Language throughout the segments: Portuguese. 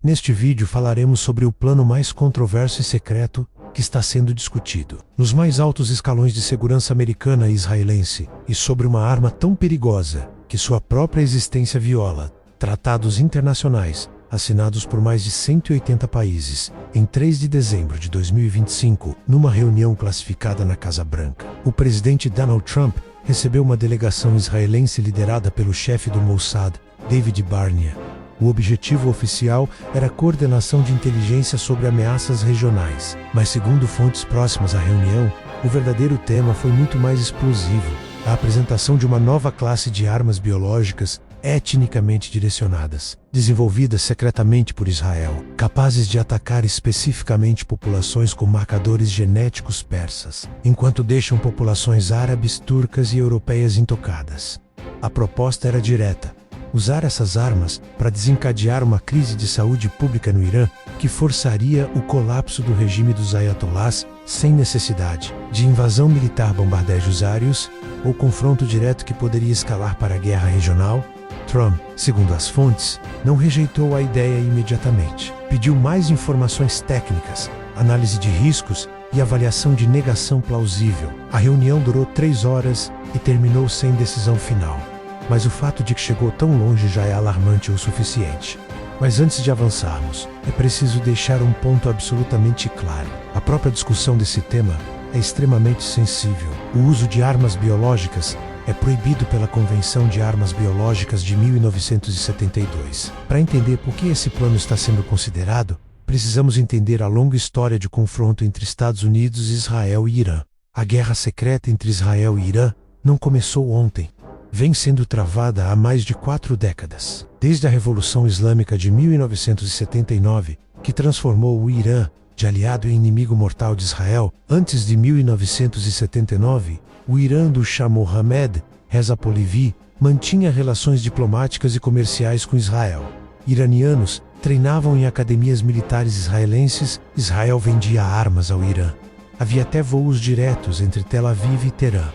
Neste vídeo falaremos sobre o plano mais controverso e secreto que está sendo discutido nos mais altos escalões de segurança americana e israelense, e sobre uma arma tão perigosa que sua própria existência viola tratados internacionais assinados por mais de 180 países em 3 de dezembro de 2025, numa reunião classificada na Casa Branca. O presidente Donald Trump recebeu uma delegação israelense liderada pelo chefe do Mossad, David Barnea. O objetivo oficial era a coordenação de inteligência sobre ameaças regionais, mas segundo fontes próximas à reunião, o verdadeiro tema foi muito mais explosivo: a apresentação de uma nova classe de armas biológicas etnicamente direcionadas, desenvolvidas secretamente por Israel, capazes de atacar especificamente populações com marcadores genéticos persas, enquanto deixam populações árabes, turcas e europeias intocadas. A proposta era direta: usar essas armas para desencadear uma crise de saúde pública no Irã que forçaria o colapso do regime dos ayatolás sem necessidade de invasão militar, bombardeios aéreos ou confronto direto que poderia escalar para a guerra regional. Trump, segundo as fontes, não rejeitou a ideia imediatamente. Pediu mais informações técnicas, análise de riscos e avaliação de negação plausível. A reunião durou 3 horas e terminou sem decisão final. Mas o fato de que chegou tão longe já é alarmante o suficiente. Mas antes de avançarmos, é preciso deixar um ponto absolutamente claro. A própria discussão desse tema é extremamente sensível. O uso de armas biológicas é proibido pela Convenção de Armas Biológicas de 1972. Para entender por que esse plano está sendo considerado, precisamos entender a longa história de confronto entre Estados Unidos, Israel e Irã. A guerra secreta entre Israel e Irã não começou ontem. Vem sendo travada há mais de 4 décadas. Desde a Revolução Islâmica de 1979, que transformou o Irã de aliado e inimigo mortal de Israel. Antes de 1979, o Irã do Shah Mohammed Reza Pahlavi mantinha relações diplomáticas e comerciais com Israel. Iranianos treinavam em academias militares israelenses. Israel vendia armas ao Irã. Havia até voos diretos entre Tel Aviv e Teherã.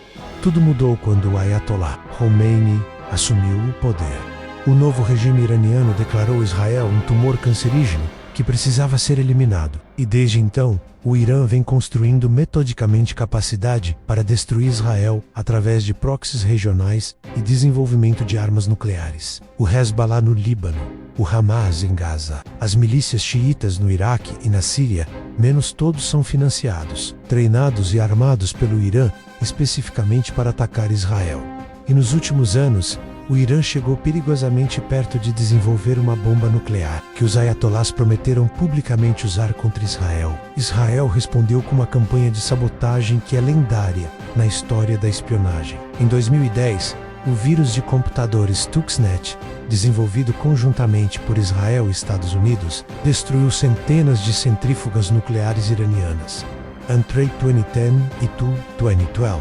Tudo mudou quando o Ayatollah Khomeini assumiu o poder. O novo regime iraniano declarou Israel um tumor cancerígeno que precisava ser eliminado. E desde então, o Irã vem construindo metodicamente capacidade para destruir Israel através de proxies regionais e desenvolvimento de armas nucleares. O Hezbollah no Líbano, o Hamas em Gaza, as milícias xiitas no Iraque e na Síria, todos são financiados, treinados e armados pelo Irã especificamente para atacar Israel. E nos últimos anos, o Irã chegou perigosamente perto de desenvolver uma bomba nuclear, que os ayatolás prometeram publicamente usar contra Israel. Israel respondeu com uma campanha de sabotagem que é lendária na história da espionagem. Em 2010, o vírus de computadores Stuxnet, desenvolvido conjuntamente por Israel e Estados Unidos, destruiu centenas de centrífugas nucleares iranianas. Antrey 2010 e Tu 2012.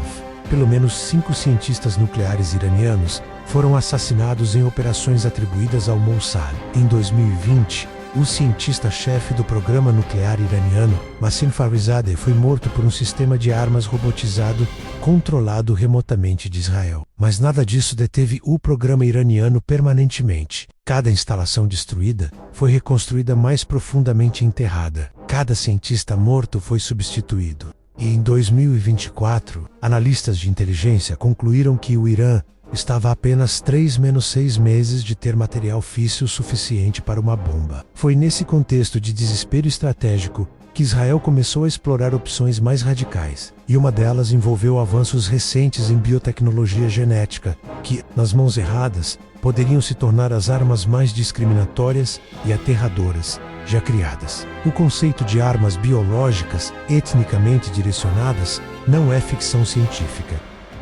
Pelo menos 5 cientistas nucleares iranianos foram assassinados em operações atribuídas ao Mossad. Em 2020, o cientista-chefe do programa nuclear iraniano, Mohsen Farizadeh, foi morto por um sistema de armas robotizado controlado remotamente de Israel. Mas nada disso deteve o programa iraniano permanentemente. Cada instalação destruída foi reconstruída mais profundamente enterrada. Cada cientista morto foi substituído. E em 2024, analistas de inteligência concluíram que o Irã estava a apenas 3-6 meses de ter material físsil suficiente para uma bomba. Foi nesse contexto de desespero estratégico que Israel começou a explorar opções mais radicais, e uma delas envolveu avanços recentes em biotecnologia genética, que, nas mãos erradas, poderiam se tornar as armas mais discriminatórias e aterradoras já criadas. O conceito de armas biológicas etnicamente direcionadas não é ficção científica.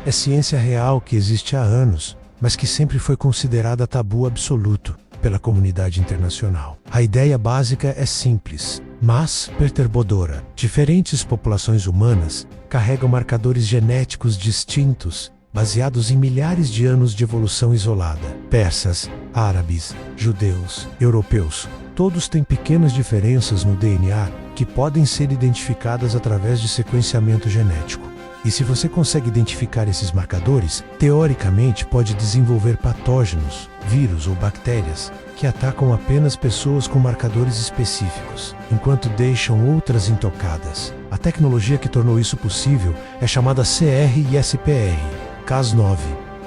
É ciência real que existe há anos, mas que sempre foi considerada tabu absoluto pela comunidade internacional. A ideia básica é simples, mas perturbadora. Diferentes populações humanas carregam marcadores genéticos distintos, baseados em milhares de anos de evolução isolada. Persas, árabes, judeus, europeus, todos têm pequenas diferenças no DNA que podem ser identificadas através de sequenciamento genético. E se você consegue identificar esses marcadores, teoricamente pode desenvolver patógenos, vírus ou bactérias, que atacam apenas pessoas com marcadores específicos, enquanto deixam outras intocadas. A tecnologia que tornou isso possível é chamada CRISPR, Cas9,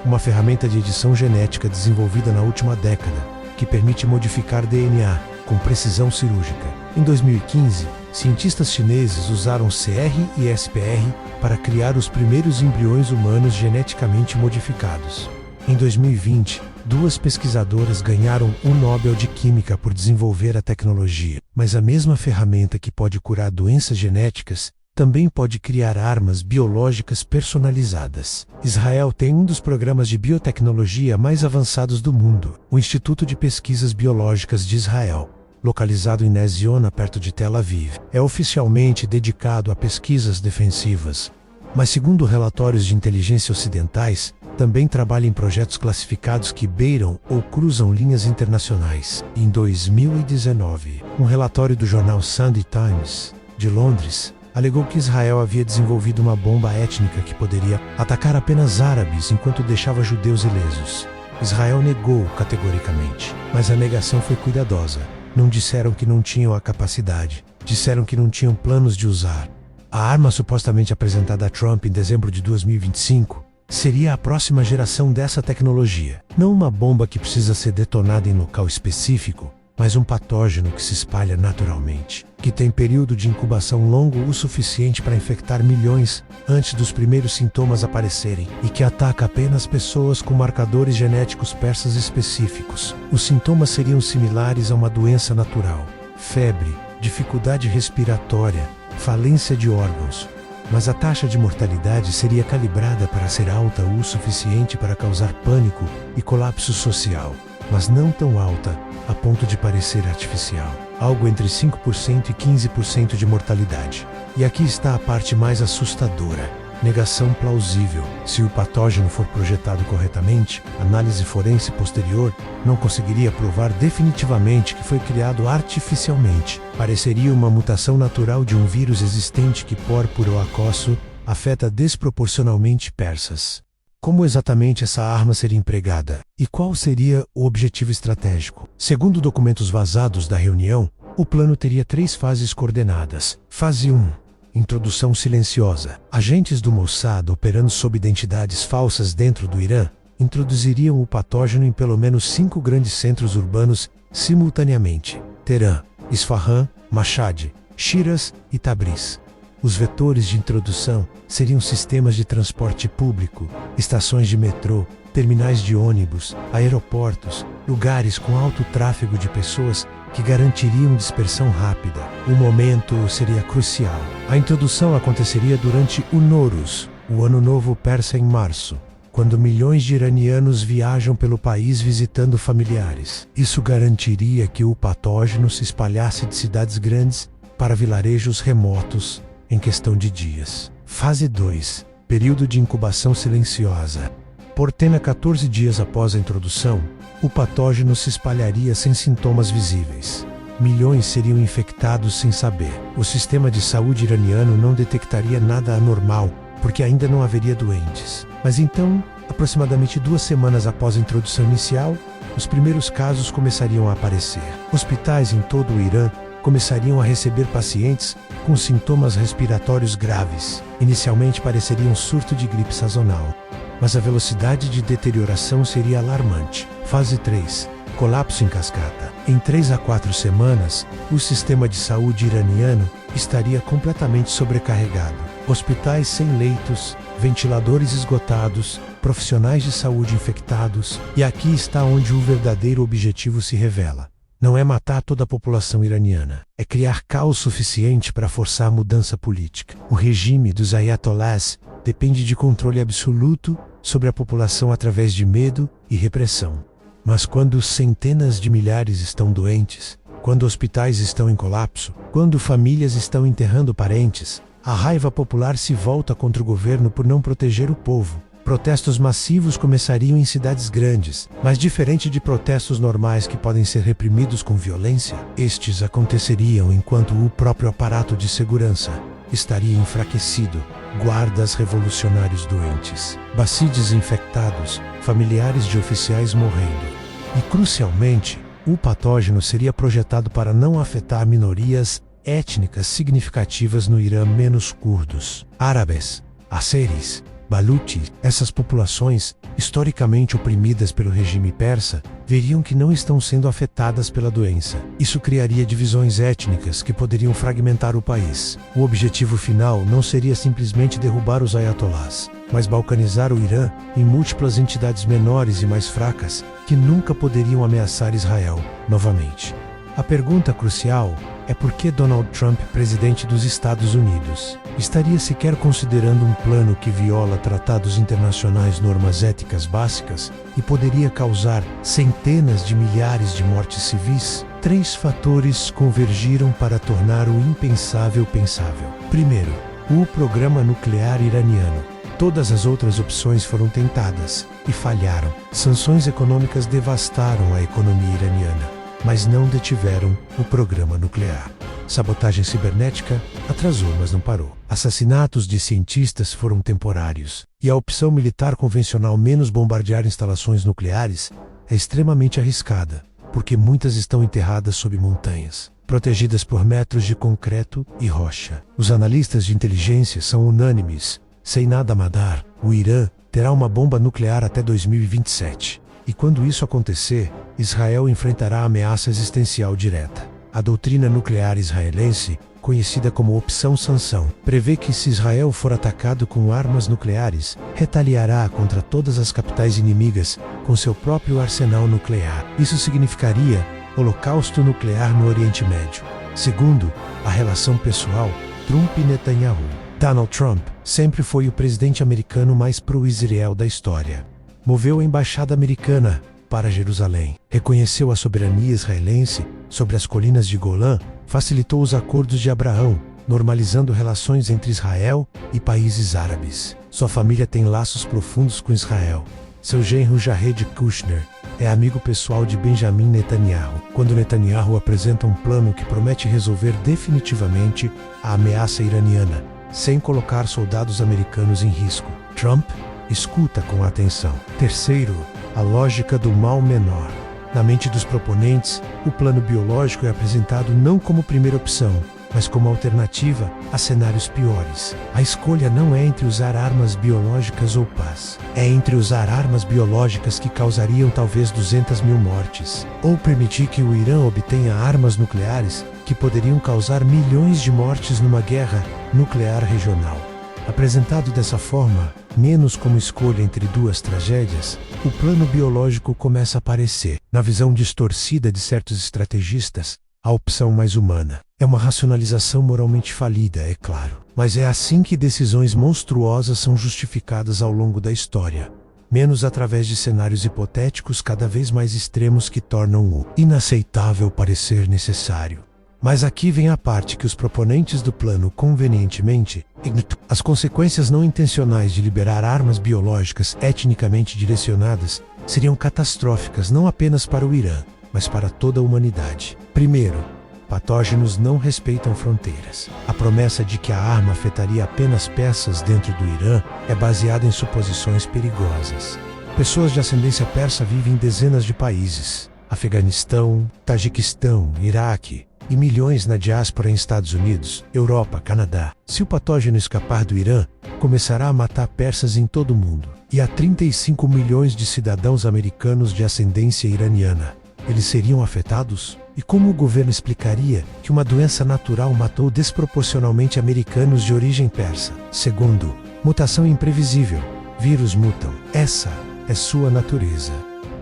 uma ferramenta de edição genética desenvolvida na última década, que permite modificar DNA com precisão cirúrgica. Em 2015, cientistas chineses usaram CRISPR para criar os primeiros embriões humanos geneticamente modificados. Em 2020, duas pesquisadoras ganharam o Nobel de Química por desenvolver a tecnologia. Mas a mesma ferramenta que pode curar doenças genéticas também pode criar armas biológicas personalizadas. Israel tem um dos programas de biotecnologia mais avançados do mundo, o Instituto de Pesquisas Biológicas de Israel, localizado em Nez Ziona, perto de Tel Aviv. É oficialmente dedicado a pesquisas defensivas, mas segundo relatórios de inteligência ocidentais, também trabalha em projetos classificados que beiram ou cruzam linhas internacionais. Em 2019, um relatório do jornal Sunday Times, de Londres, alegou que Israel havia desenvolvido uma bomba étnica que poderia atacar apenas árabes enquanto deixava judeus ilesos. Israel negou categoricamente, mas a negação foi cuidadosa. Não disseram que não tinham a capacidade, disseram que não tinham planos de usar. A arma supostamente apresentada a Trump em dezembro de 2025 seria a próxima geração dessa tecnologia. Não uma bomba que precisa ser detonada em local específico, mas um patógeno que se espalha naturalmente, que tem período de incubação longo o suficiente para infectar milhões antes dos primeiros sintomas aparecerem e que ataca apenas pessoas com marcadores genéticos persas específicos. Os sintomas seriam similares a uma doença natural: febre, dificuldade respiratória, falência de órgãos. Mas a taxa de mortalidade seria calibrada para ser alta o suficiente para causar pânico e colapso social, mas não tão alta a ponto de parecer artificial. Algo entre 5% e 15% de mortalidade. E aqui está a parte mais assustadora: negação plausível. Se o patógeno for projetado corretamente, análise forense posterior não conseguiria provar definitivamente que foi criado artificialmente. Pareceria uma mutação natural de um vírus existente que, por acaso, afeta desproporcionalmente persas. Como exatamente essa arma seria empregada? E qual seria o objetivo estratégico? Segundo documentos vazados da reunião, o plano teria 3 fases coordenadas. Fase 1. Introdução silenciosa. Agentes do Mossad operando sob identidades falsas dentro do Irã introduziriam o patógeno em pelo menos 5 grandes centros urbanos simultaneamente: Teherã, Isfahan, Mashhad, Shiraz e Tabriz. Os vetores de introdução seriam sistemas de transporte público, estações de metrô, terminais de ônibus, aeroportos, lugares com alto tráfego de pessoas que garantiriam dispersão rápida. O momento seria crucial. A introdução aconteceria durante o Nowruz, o Ano Novo Persa, em março, quando milhões de iranianos viajam pelo país visitando familiares. Isso garantiria que o patógeno se espalhasse de cidades grandes para vilarejos remotos em questão de dias. Fase 2. Período de incubação silenciosa. Por 14 dias após a introdução, o patógeno se espalharia sem sintomas visíveis. Milhões seriam infectados sem saber. O sistema de saúde iraniano não detectaria nada anormal, porque ainda não haveria doentes. Mas então, aproximadamente 2 semanas após a introdução inicial, os primeiros casos começariam a aparecer. Hospitais em todo o Irã começariam a receber pacientes com sintomas respiratórios graves. Inicialmente pareceria um surto de gripe sazonal, mas a velocidade de deterioração seria alarmante. Fase 3. Colapso em cascata. Em 3 a 4 semanas, o sistema de saúde iraniano estaria completamente sobrecarregado. Hospitais sem leitos, ventiladores esgotados, profissionais de saúde infectados. E aqui está onde o verdadeiro objetivo se revela. Não é matar toda a população iraniana, é criar caos suficiente para forçar a mudança política. O regime dos ayatollahs depende de controle absoluto sobre a população através de medo e repressão. Mas quando centenas de milhares estão doentes, quando hospitais estão em colapso, quando famílias estão enterrando parentes, a raiva popular se volta contra o governo por não proteger o povo. Protestos massivos começariam em cidades grandes, mas diferente de protestos normais que podem ser reprimidos com violência, estes aconteceriam enquanto o próprio aparato de segurança estaria enfraquecido, guardas revolucionários doentes, bacides infectados, familiares de oficiais morrendo. E, crucialmente, o patógeno seria projetado para não afetar minorias étnicas significativas no Irã menos curdos, árabes, azeris, baluchis. Essas populações, historicamente oprimidas pelo regime persa, veriam que não estão sendo afetadas pela doença. Isso criaria divisões étnicas que poderiam fragmentar o país. O objetivo final não seria simplesmente derrubar os ayatolás, mas balcanizar o Irã em múltiplas entidades menores e mais fracas que nunca poderiam ameaçar Israel novamente. A pergunta crucial é por que Donald Trump, presidente dos Estados Unidos, estaria sequer considerando um plano que viola tratados internacionais, normas éticas básicas e poderia causar centenas de milhares de mortes civis? 3 fatores convergiram para tornar o impensável pensável. Primeiro, o programa nuclear iraniano. Todas as outras opções foram tentadas e falharam. Sanções econômicas devastaram a economia iraniana, mas não detiveram o programa nuclear. Sabotagem cibernética atrasou, mas não parou. Assassinatos de cientistas foram temporários. E a opção militar convencional menos bombardear instalações nucleares é extremamente arriscada, porque muitas estão enterradas sob montanhas, protegidas por metros de concreto e rocha. Os analistas de inteligência são unânimes. Sem nada mudar, o Irã terá uma bomba nuclear até 2027. E quando isso acontecer, Israel enfrentará a ameaça existencial direta. A doutrina nuclear israelense, conhecida como Opção Sanção, prevê que se Israel for atacado com armas nucleares, retaliará contra todas as capitais inimigas com seu próprio arsenal nuclear. Isso significaria holocausto nuclear no Oriente Médio. Segundo, a relação pessoal Trump e Netanyahu. Donald Trump sempre foi o presidente americano mais pro-Israel da história. Moveu a embaixada americana para Jerusalém, reconheceu a soberania israelense sobre as colinas de Golã, facilitou os acordos de Abraão, normalizando relações entre Israel e países árabes. Sua família tem laços profundos com Israel. Seu genro Jared Kushner é amigo pessoal de Benjamin Netanyahu. Quando Netanyahu apresenta um plano que promete resolver definitivamente a ameaça iraniana, sem colocar soldados americanos em risco, Trump escuta com atenção. Terceiro, a lógica do mal menor. Na mente dos proponentes, o plano biológico é apresentado não como primeira opção, mas como alternativa a cenários piores. A escolha não é entre usar armas biológicas ou paz. É entre usar armas biológicas que causariam talvez 200 mil mortes, ou permitir que o Irã obtenha armas nucleares que poderiam causar milhões de mortes numa guerra nuclear regional. Apresentado dessa forma, menos como escolha entre duas tragédias, o plano biológico começa a aparecer, na visão distorcida de certos estrategistas, a opção mais humana. É uma racionalização moralmente falida, é claro, mas é assim que decisões monstruosas são justificadas ao longo da história, menos através de cenários hipotéticos cada vez mais extremos que tornam o inaceitável parecer necessário. Mas aqui vem a parte que os proponentes do plano convenientemente ignoram. As consequências não intencionais de liberar armas biológicas etnicamente direcionadas seriam catastróficas não apenas para o Irã, mas para toda a humanidade. Primeiro, patógenos não respeitam fronteiras. A promessa de que a arma afetaria apenas peças dentro do Irã é baseada em suposições perigosas. Pessoas de ascendência persa vivem em dezenas de países: Afeganistão, Tajiquistão, Iraque, e milhões na diáspora em Estados Unidos, Europa, Canadá. Se o patógeno escapar do Irã, começará a matar persas em todo o mundo. E há 35 milhões de cidadãos americanos de ascendência iraniana. Eles seriam afetados? E como o governo explicaria que uma doença natural matou desproporcionalmente americanos de origem persa? Segundo, mutação imprevisível. Vírus mutam. Essa é sua natureza.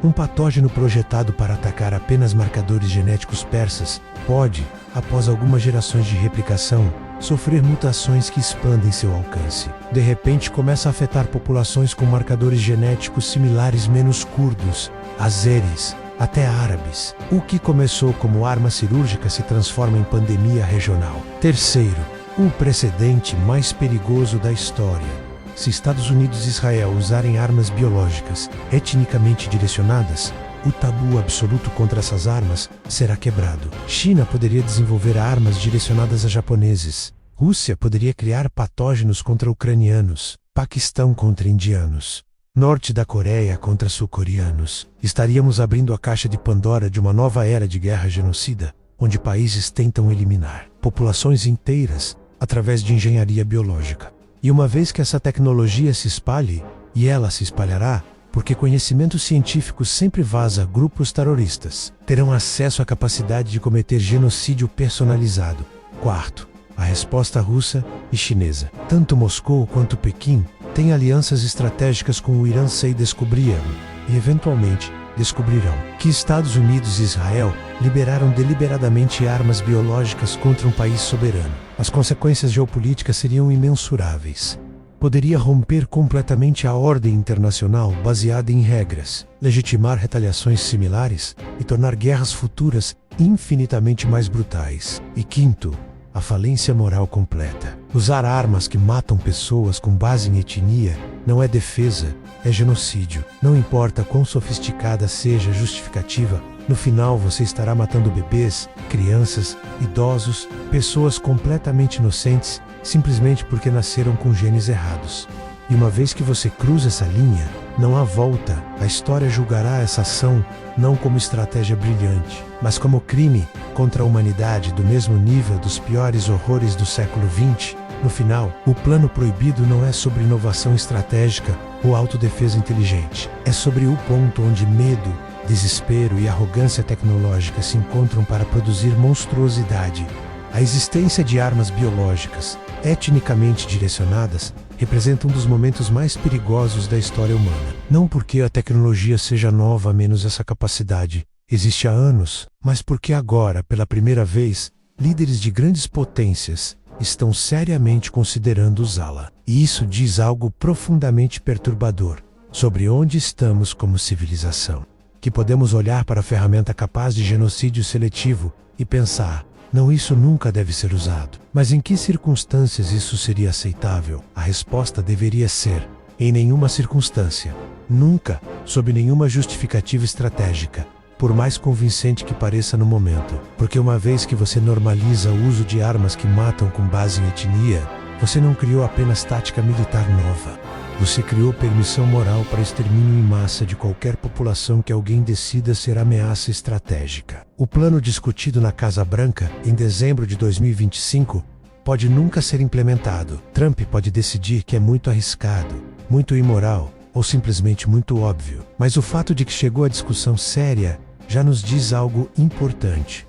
Um patógeno projetado para atacar apenas marcadores genéticos persas pode, após algumas gerações de replicação, sofrer mutações que expandem seu alcance. De repente começa a afetar populações com marcadores genéticos similares menos curdos, azeris, até árabes. O que começou como arma cirúrgica se transforma em pandemia regional. Terceiro, o precedente mais perigoso da história. Se Estados Unidos e Israel usarem armas biológicas etnicamente direcionadas, o tabu absoluto contra essas armas será quebrado. China poderia desenvolver armas direcionadas a japoneses, Rússia poderia criar patógenos contra ucranianos, Paquistão contra indianos, Norte da Coreia contra sul-coreanos. Estaríamos abrindo a caixa de Pandora de uma nova era de guerra genocida, onde países tentam eliminar populações inteiras através de engenharia biológica. E uma vez que essa tecnologia se espalhe, e ela se espalhará, porque conhecimento científico sempre vaza a grupos terroristas, terão acesso à capacidade de cometer genocídio personalizado. Quarto, a resposta russa e chinesa. Tanto Moscou quanto Pequim têm alianças estratégicas com o Irã e descobriram, e eventualmente descobrirão, que Estados Unidos e Israel liberaram deliberadamente armas biológicas contra um país soberano. As consequências geopolíticas seriam imensuráveis. Poderia romper completamente a ordem internacional baseada em regras, legitimar retaliações similares e tornar guerras futuras infinitamente mais brutais. E quinto, a falência moral completa. Usar armas que matam pessoas com base em etnia não é defesa, é genocídio. Não importa quão sofisticada seja a justificativa, no final você estará matando bebês, crianças, idosos, pessoas completamente inocentes, simplesmente porque nasceram com genes errados. E uma vez que você cruza essa linha, não há volta. A história julgará essa ação não como estratégia brilhante, mas como crime contra a humanidade do mesmo nível dos piores horrores do século XX. No final, o plano proibido não é sobre inovação estratégica ou autodefesa inteligente. É sobre o ponto onde medo, desespero e arrogância tecnológica se encontram para produzir monstruosidade. A existência de armas biológicas, etnicamente direcionadas, representa um dos momentos mais perigosos da história humana. Não porque a tecnologia seja nova, menos essa capacidade existe há anos, mas porque agora, pela primeira vez, líderes de grandes potências estão seriamente considerando usá-la. E isso diz algo profundamente perturbador sobre onde estamos como civilização. Que podemos olhar para a ferramenta capaz de genocídio seletivo e pensar: não, isso nunca deve ser usado. Mas em que circunstâncias isso seria aceitável? A resposta deveria ser: em nenhuma circunstância. Nunca, sob nenhuma justificativa estratégica, por mais convincente que pareça no momento. Porque uma vez que você normaliza o uso de armas que matam com base em etnia, você não criou apenas tática militar nova. Você criou permissão moral para extermínio em massa de qualquer população que alguém decida ser ameaça estratégica. O plano discutido na Casa Branca, em dezembro de 2025, pode nunca ser implementado. Trump pode decidir que é muito arriscado, muito imoral, ou simplesmente muito óbvio. Mas o fato de que chegou à discussão séria já nos diz algo importante.